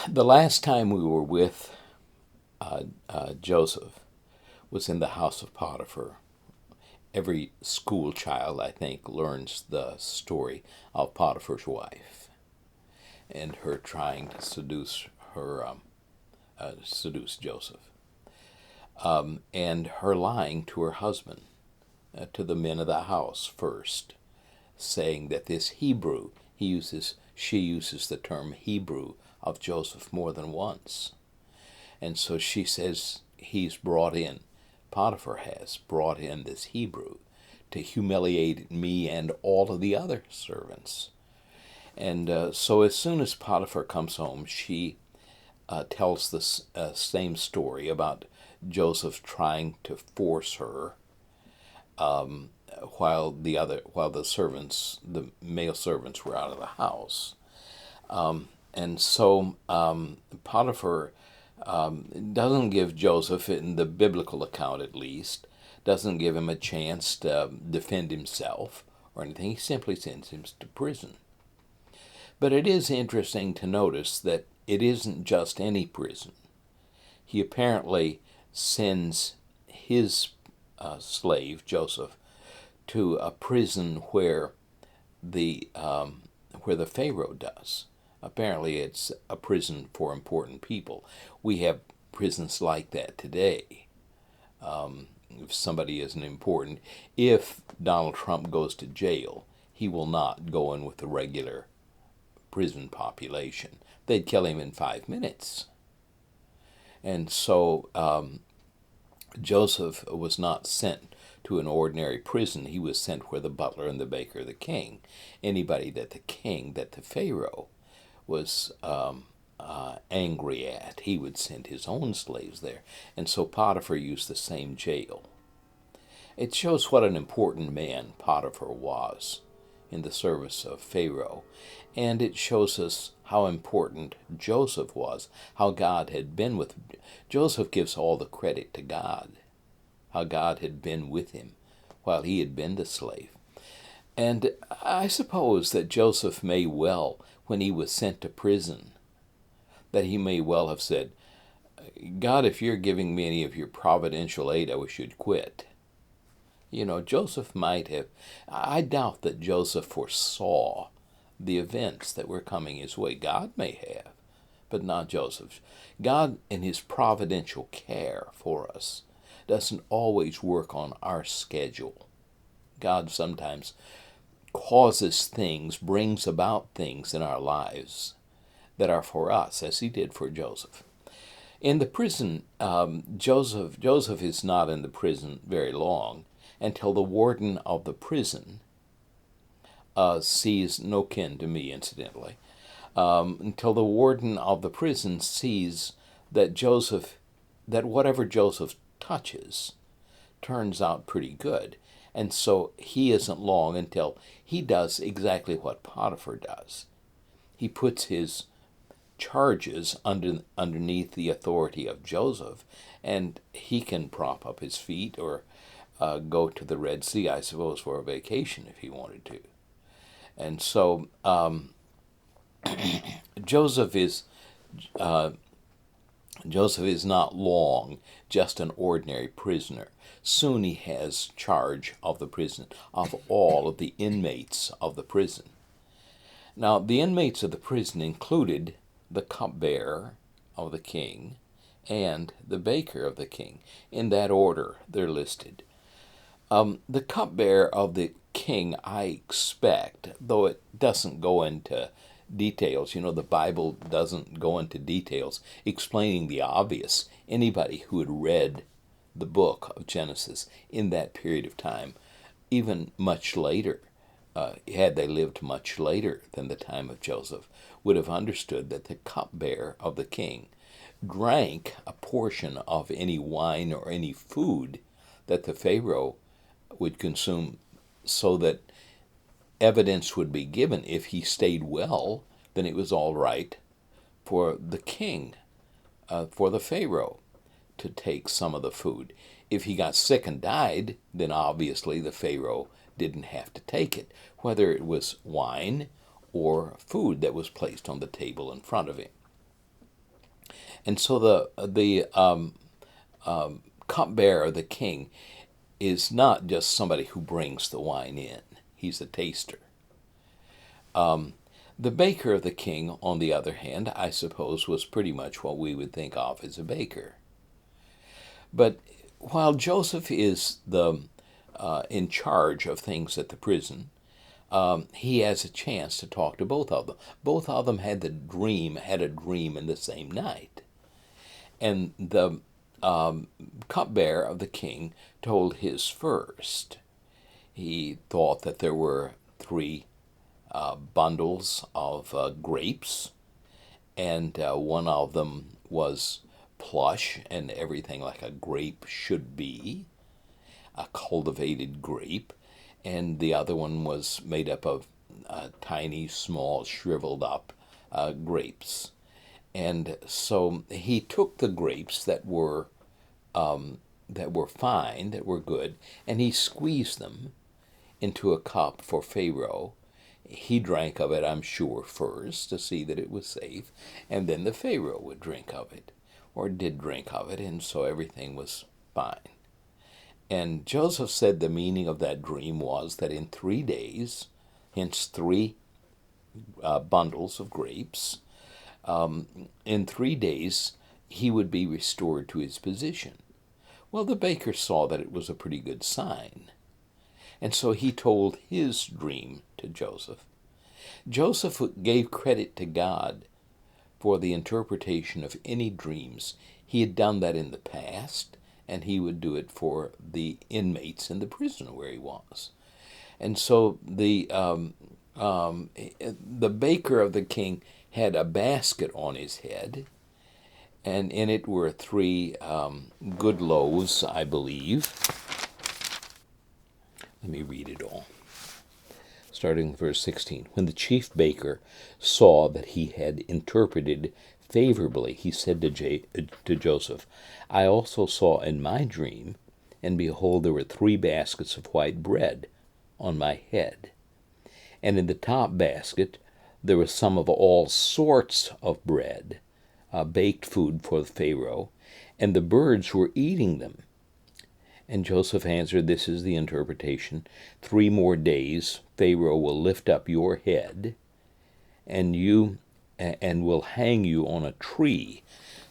The last time we were with Joseph was in the house of Potiphar. Every school child, I think, learns the story of Potiphar's wife and her trying to seduce Joseph, and her lying to her husband, to the men of the house first, saying that this Hebrew, she uses the term Hebrew of Joseph more than once. And so she says Potiphar has brought in this Hebrew to humiliate me and all of the other servants. And so as soon as Potiphar comes home, she tells the same story about Joseph trying to force her, while the male servants were out of the house. And so Potiphar doesn't give Joseph, in the biblical account at least, doesn't give him a chance to defend himself or anything. He simply sends him to prison. But it is interesting to notice that it isn't just any prison. He apparently sends his slave, Joseph, to a prison where the Pharaoh does. Apparently, it's a prison for important people. We have prisons like that today. If somebody isn't important, if Donald Trump goes to jail, he will not go in with the regular prison population. They'd kill him in 5 minutes. And so Joseph was not sent to an ordinary prison. He was sent where the butler and the baker, the king, anybody that the Pharaoh was angry at, he would send his own slaves there. And so Potiphar used the same jail. It shows what an important man Potiphar was in the service of Pharaoh. And it shows us how important Joseph was, how God had been with him. Joseph gives all the credit to God, how God had been with him while he had been the slave. And I suppose that Joseph may well, when he was sent to prison, that he may well have said, God, if you're giving me any of your providential aid, I wish you'd quit. Joseph might have. I doubt that Joseph foresaw the events that were coming his way. God may have, but not Joseph. God, in his providential care for us, doesn't always work on our schedule. God sometimes brings about things in our lives that are for us, as he did for Joseph. In the prison, Joseph is not in the prison very long until the warden of the prison sees, no kin to me incidentally, until the warden of the prison sees that whatever Joseph touches turns out pretty good. And so he isn't long until he does exactly what Potiphar does. He puts his charges underneath the authority of Joseph, and he can prop up his feet or go to the Red Sea, I suppose, for a vacation if he wanted to. And so Joseph is not long just an ordinary prisoner. Soon he has charge of the prison, of all of the inmates of the prison. Now, the inmates of the prison included the cupbearer of the king and the baker of the king. In that order, they're listed. The cupbearer of the king, I expect, though it doesn't go into details, the Bible doesn't go into details explaining the obvious. Anybody who had read the book of Genesis in that period of time, even much later, had they lived much later than the time of Joseph, would have understood that the cupbearer of the king drank a portion of any wine or any food that the Pharaoh would consume, so that evidence would be given. If he stayed well, then it was all right for the king, for the Pharaoh, to take some of the food. If he got sick and died, then obviously the Pharaoh didn't have to take it, whether it was wine or food that was placed on the table in front of him. And so the cupbearer, the king, is not just somebody who brings the wine in. He's a taster. The baker of the king, on the other hand, I suppose was pretty much what we would think of as a baker. But while Joseph is the in charge of things at the prison, he has a chance to talk to both of them. Both of them had a dream in the same night. And the cupbearer of the king told his first. He thought that there were three bundles of grapes, and one of them was plush and everything like a grape should be, a cultivated grape, and the other one was made up of tiny, small, shriveled up grapes. And so he took the grapes that were fine, that were good, and he squeezed them into a cup for Pharaoh. He drank of it, I'm sure, first to see that it was safe, and then the Pharaoh would drink of it, or did drink of it, and so everything was fine. And Joseph said the meaning of that dream was that in 3 days, hence three bundles of grapes, in 3 days he would be restored to his position. Well, the baker saw that it was a pretty good sign. And so he told his dream to Joseph. Joseph gave credit to God for the interpretation of any dreams. He had done that in the past, and he would do it for the inmates in the prison where he was. And so the baker of the king had a basket on his head, and in it were three good loaves, I believe. Let me read it all. Starting with verse 16. When the chief baker saw that he had interpreted favorably, he said to Joseph, I also saw in my dream, and behold, there were 3 baskets of white bread on my head. And in the top basket there was some of all sorts of bread, baked food for the Pharaoh, and the birds were eating them. And Joseph answered, this is the interpretation. 3 more days Pharaoh will lift up your head, and will hang you on a tree.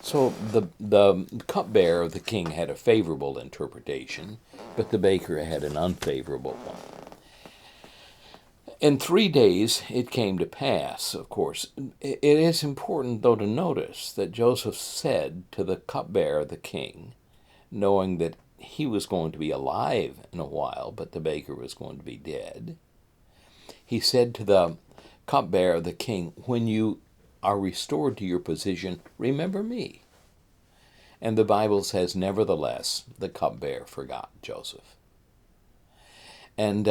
So the cupbearer of the king had a favorable interpretation, but the baker had an unfavorable one. In 3 days it came to pass, of course. It is important, though, to notice that Joseph said to the cupbearer of the king, knowing that he was going to be alive in a while, but the baker was going to be dead. He said to the cupbearer of the king, when you are restored to your position, remember me. And the Bible says, nevertheless, the cupbearer forgot Joseph. And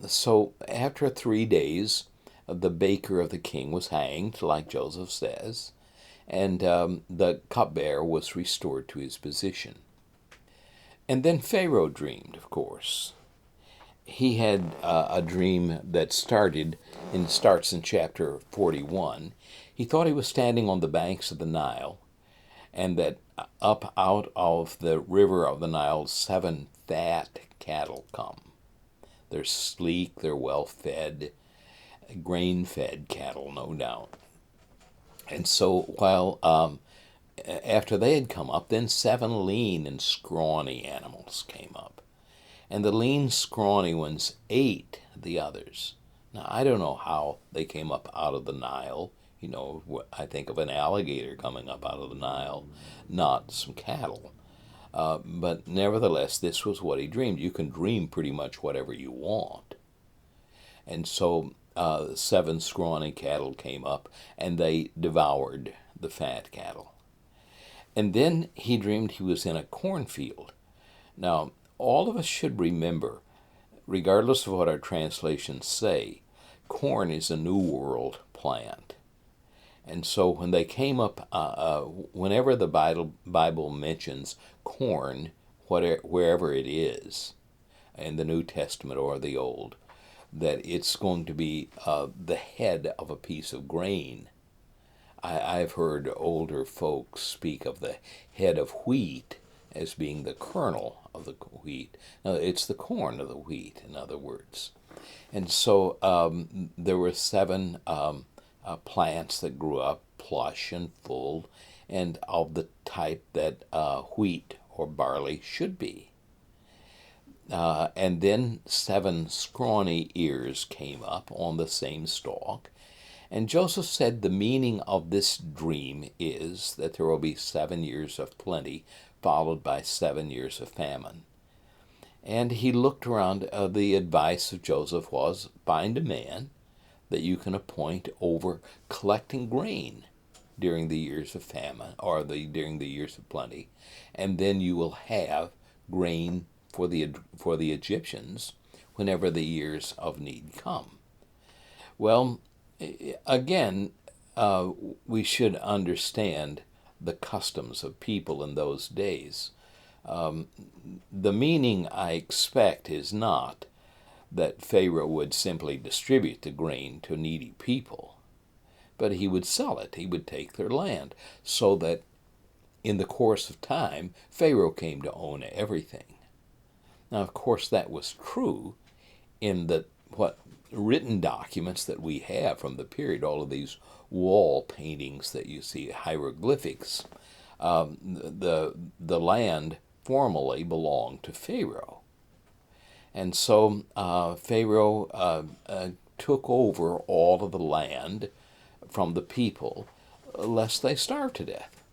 so after 3 days, the baker of the king was hanged, like Joseph says, and the cupbearer was restored to his position. And then Pharaoh dreamed, of course. He had a dream that starts in chapter 41. He thought he was standing on the banks of the Nile, and that up out of the river of the Nile 7 fat cattle come. They're sleek, they're well-fed, grain-fed cattle, no doubt. And so while after they had come up, then 7 lean and scrawny animals came up. And the lean, scrawny ones ate the others. Now, I don't know how they came up out of the Nile. You know, I think of an alligator coming up out of the Nile, not some cattle. But nevertheless, this was what he dreamed. You can dream pretty much whatever you want. And so 7 scrawny cattle came up, and they devoured the fat cattle. And then he dreamed he was in a cornfield. Now, all of us should remember, regardless of what our translations say, corn is a New World plant. And so when they came up, whenever the Bible mentions corn, wherever it is, in the New Testament or the Old, that it's going to be the head of a piece of grain. I've heard older folks speak of the head of wheat as being the kernel of the wheat. No, it's the corn of the wheat, in other words. And so there were seven plants that grew up plush and full and of the type that wheat or barley should be. And then seven scrawny ears came up on the same stalk. And Joseph said the meaning of this dream is that there will be 7 years of plenty, followed by 7 years of famine. And he looked around. The advice of Joseph was, find a man that you can appoint over collecting grain during the years of famine, or during the years of plenty, and then you will have grain for the Egyptians whenever the years of need come. Well, again, we should understand the customs of people in those days. The meaning, I expect, is not that Pharaoh would simply distribute the grain to needy people, but he would sell it. He would take their land, so that in the course of time, Pharaoh came to own everything. Now, of course, that was true in the written documents that we have from the period, all of these wall paintings that you see, hieroglyphics. The land formally belonged to Pharaoh. And so Pharaoh took over all of the land from the people, lest they starve to death.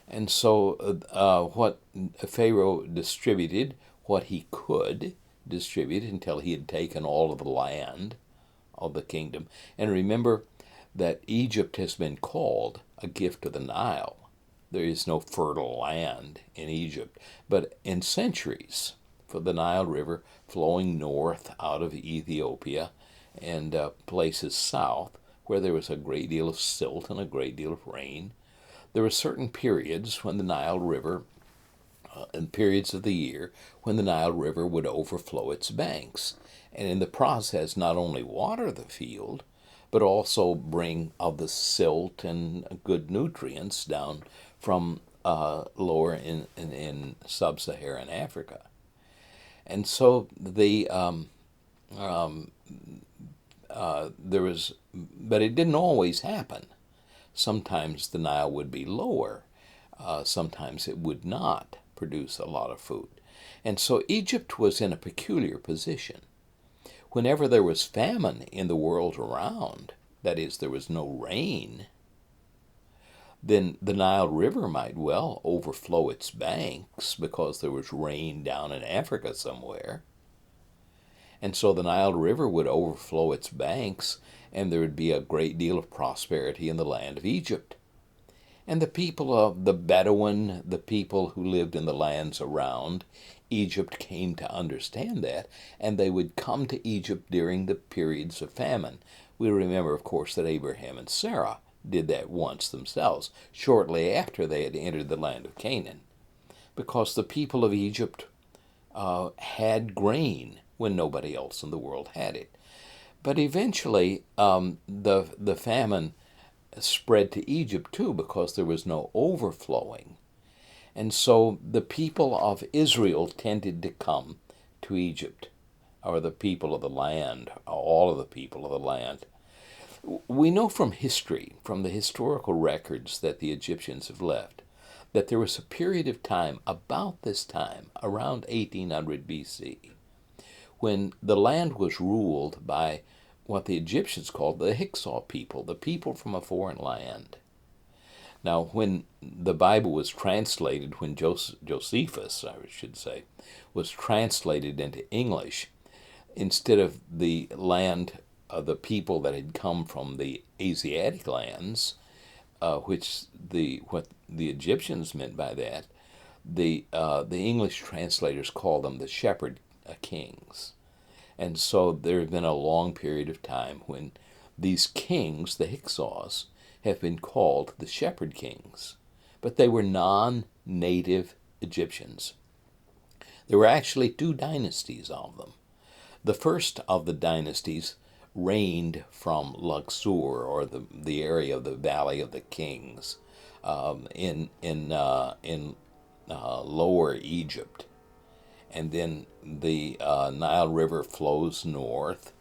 And so what Pharaoh distributed, what he could distribute until he had taken all of the land of the kingdom. And remember that Egypt has been called a gift of the Nile. There is no fertile land in Egypt, but in centuries, for the Nile River flowing north out of Ethiopia and places south where there was a great deal of silt and a great deal of rain, there were certain periods when the Nile River, in periods of the year, when the Nile River would overflow its banks, and in the process not only water the field, but also bring of the silt and good nutrients down from lower in sub-Saharan Africa. And so there was, but it didn't always happen. Sometimes the Nile would be lower. Sometimes it would not produce a lot of food. And so Egypt was in a peculiar position. Whenever there was famine in the world around, that is, there was no rain, then the Nile River might well overflow its banks because there was rain down in Africa somewhere. And so the Nile River would overflow its banks, and there would be a great deal of prosperity in the land of Egypt. And the people of the Bedouin, the people who lived in the lands around Egypt, came to understand that, and they would come to Egypt during the periods of famine. We remember, of course, that Abraham and Sarah did that once themselves, shortly after they had entered the land of Canaan, because the people of Egypt had grain when nobody else in the world had it. But eventually, the famine spread to Egypt too, because there was no overflowing. And so the people of Israel tended to come to Egypt, or the people of the land, all of the people of the land. We know from history, from the historical records that the Egyptians have left, that there was a period of time, about this time, around 1800 BC, when the land was ruled by what the Egyptians called the Hyksos people, the people from a foreign land. Now, when the Bible was translated, when Josephus, I should say, was translated into English, instead of the land of the people that had come from the Asiatic lands, what the Egyptians meant by that, the English translators called them the shepherd kings. And so there has been a long period of time when these kings, the Hyksos, have been called the shepherd kings. But they were non-native Egyptians. There were actually two dynasties of them. The first of the dynasties reigned from Luxor, or the area of the Valley of the Kings, in Lower Egypt, and then the Nile River flows north,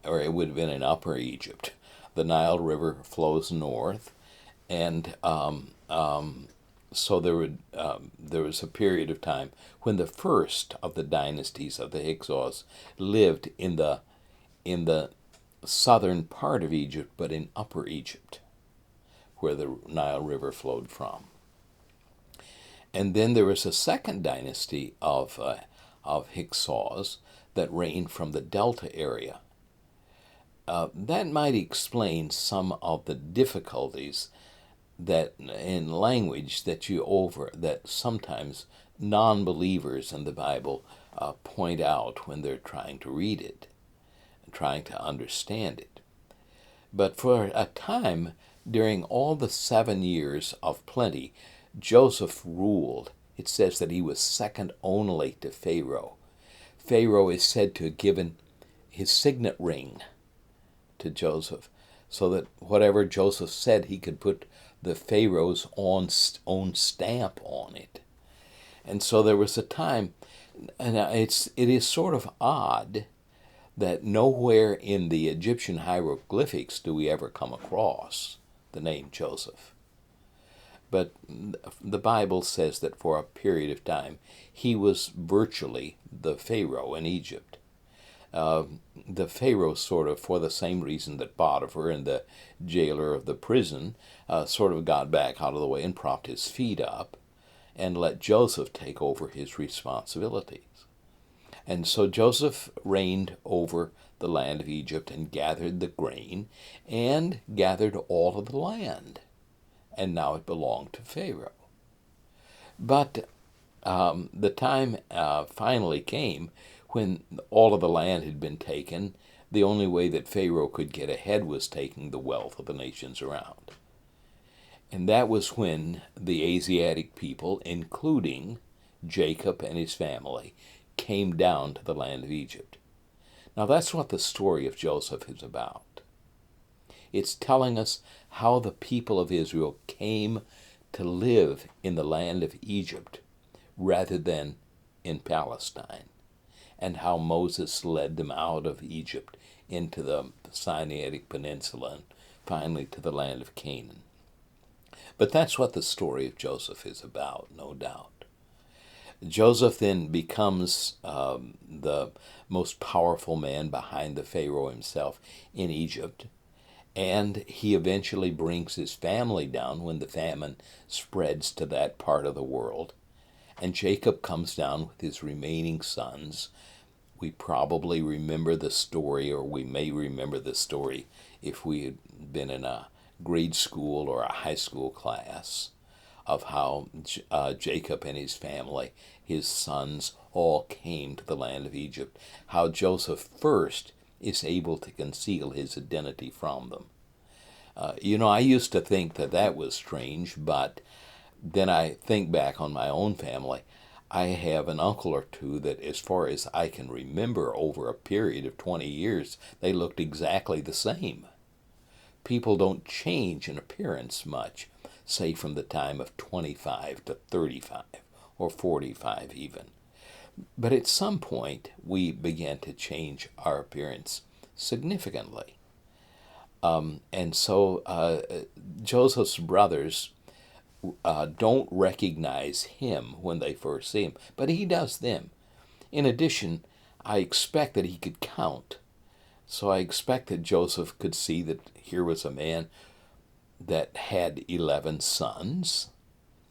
or it would have been in Upper Egypt. The Nile River flows north, and so there was a period of time when the first of the dynasties of the Hyksos lived in the southern part of Egypt, but in Upper Egypt, where the Nile River flowed from. And then there was a second dynasty of Hyksos that reigned from the Delta area. That might explain some of the difficulties that in language that sometimes non-believers in the Bible point out when they're trying to read it, trying to understand it. But for a time, during all the 7 years of plenty, Joseph ruled. It says that he was second only to Pharaoh. Pharaoh is said to have given his signet ring to Joseph, so that whatever Joseph said, he could put the Pharaoh's own stamp on it. And so there was a time, and it is sort of odd that nowhere in the Egyptian hieroglyphics do we ever come across the name Joseph. But the Bible says that for a period of time, he was virtually the Pharaoh in Egypt. The Pharaoh sort of, for the same reason that Potiphar and the jailer of the prison sort of got back out of the way and propped his feet up and let Joseph take over his responsibilities. And so Joseph reigned over the land of Egypt and gathered the grain and gathered all of the land. And now it belonged to Pharaoh. But the time finally came when all of the land had been taken. The only way that Pharaoh could get ahead was taking the wealth of the nations around. And that was when the Asiatic people, including Jacob and his family, came down to the land of Egypt. Now that's what the story of Joseph is about. It's telling us how the people of Israel came to live in the land of Egypt rather than in Palestine, and how Moses led them out of Egypt into the Sinaitic Peninsula and finally to the land of Canaan. But that's what the story of Joseph is about, no doubt. Joseph then becomes the most powerful man behind the Pharaoh himself in Egypt, and he eventually brings his family down when the famine spreads to that part of the world. And Jacob comes down with his remaining sons. We probably remember the story, or we may remember the story if we had been in a grade school or a high school class, of how Jacob and his family, his sons, all came to the land of Egypt. How Joseph first is able to conceal his identity from them. I used to think that was strange, but then I think back on my own family. I have an uncle or two that, as far as I can remember, over a period of 20 years, they looked exactly the same. People don't change in appearance much, say from the time of 25 to 35 or 45 even. But at some point, we began to change our appearance significantly. And so Joseph's brothers don't recognize him when they first see him, but he does them. In addition, I expect that he could count. So I expect that Joseph could see that here was a man that had 11 sons,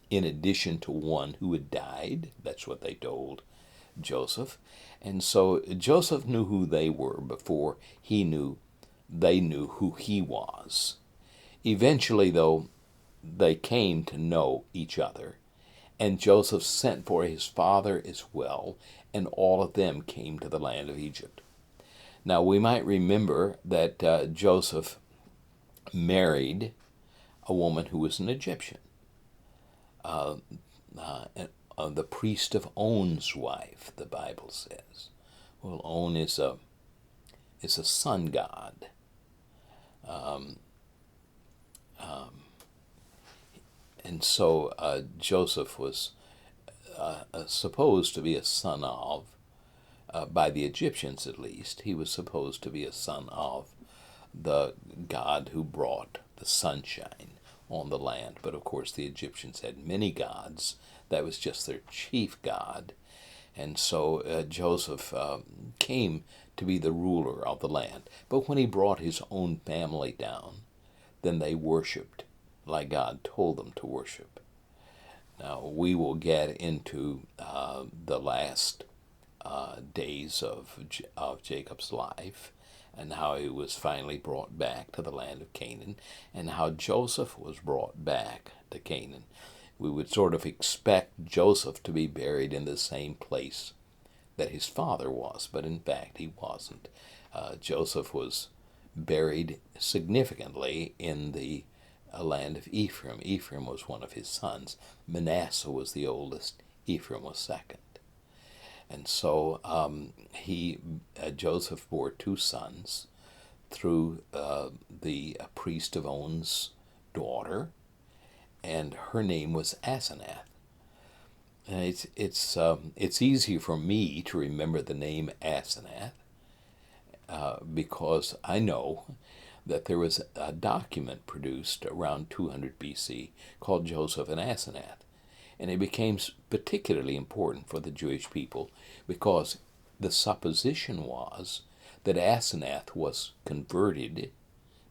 in addition to one who had died. That's what they told Joseph. And so Joseph knew who they were before they knew who he was. Eventually, though, they came to know each other, and Joseph sent for his father as well, and all of them came to the land of Egypt. Now, we might remember that Joseph married a woman who was an Egyptian, the priest of On's wife, the Bible says. Well, On is is a sun god. Um, and so Joseph was supposed to be a son of, by the Egyptians at least, he was supposed to be a son of the God who brought the sunshine on the land. But of course, the Egyptians had many gods. That was just their chief god. And so Joseph came to be the ruler of the land. But when he brought his own family down, then they worshiped like God told them to worship. Now, we will get into the last days of Jacob's life, and how he was finally brought back to the land of Canaan, and how Joseph was brought back to Canaan. We would sort of expect Joseph to be buried in the same place that his father was, but in fact he wasn't. Joseph was buried significantly in the land of Ephraim. Ephraim was one of his sons. Manasseh was the oldest. Ephraim was second. And so Joseph bore two sons through the priest of On's daughter, and her name was Asenath. And it's easy for me to remember the name Asenath because I know that there was a document produced around 200 BC called Joseph and Asenath. And it became particularly important for the Jewish people because the supposition was that Asenath was converted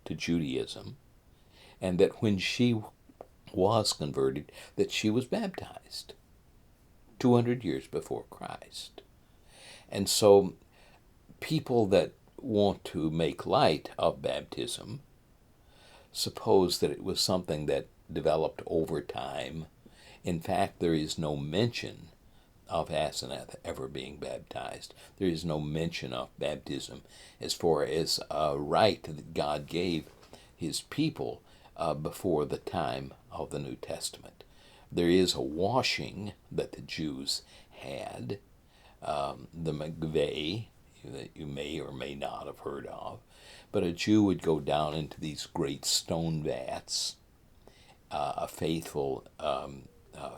to Judaism, and that when she was converted, that she was baptized 200 years before Christ. And so people that want to make light of baptism suppose that it was something that developed over time. In fact, there is no mention of Asenath ever being baptized. There is no mention of baptism as far as a right that God gave his people before the time of the New Testament. There is a washing that the Jews had, the mikveh, that you may or may not have heard of, but a Jew would go down into these great stone vats, a faithful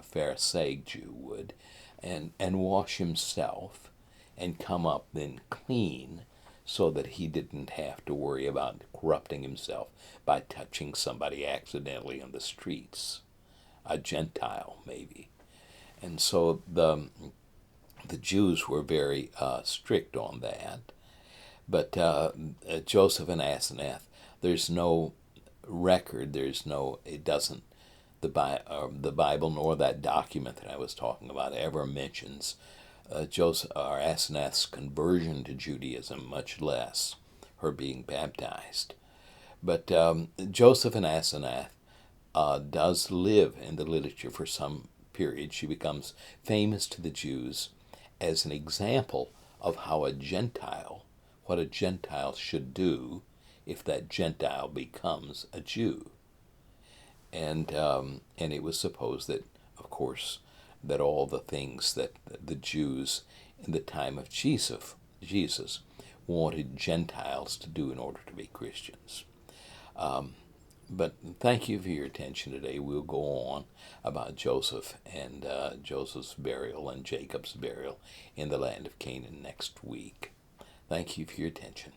Pharisaic Jew would, and wash himself and come up then clean, so that he didn't have to worry about corrupting himself by touching somebody accidentally on the streets, a Gentile maybe. And so the Jews were very strict on that. But Joseph and Asenath, there's no record, it doesn't, the Bible nor that document that I was talking about ever mentions Joseph or Asenath's conversion to Judaism, much less her being baptized. But Joseph and Asenath does live in the literature for some period. She becomes famous to the Jews as an example of how what a Gentile should do if that Gentile becomes a Jew. And it was supposed that, of course, that all the things that the Jews in the time of Jesus wanted Gentiles to do in order to be Christians. But thank you for your attention today. We'll go on about Joseph and Joseph's burial and Jacob's burial in the land of Canaan next week. Thank you for your attention.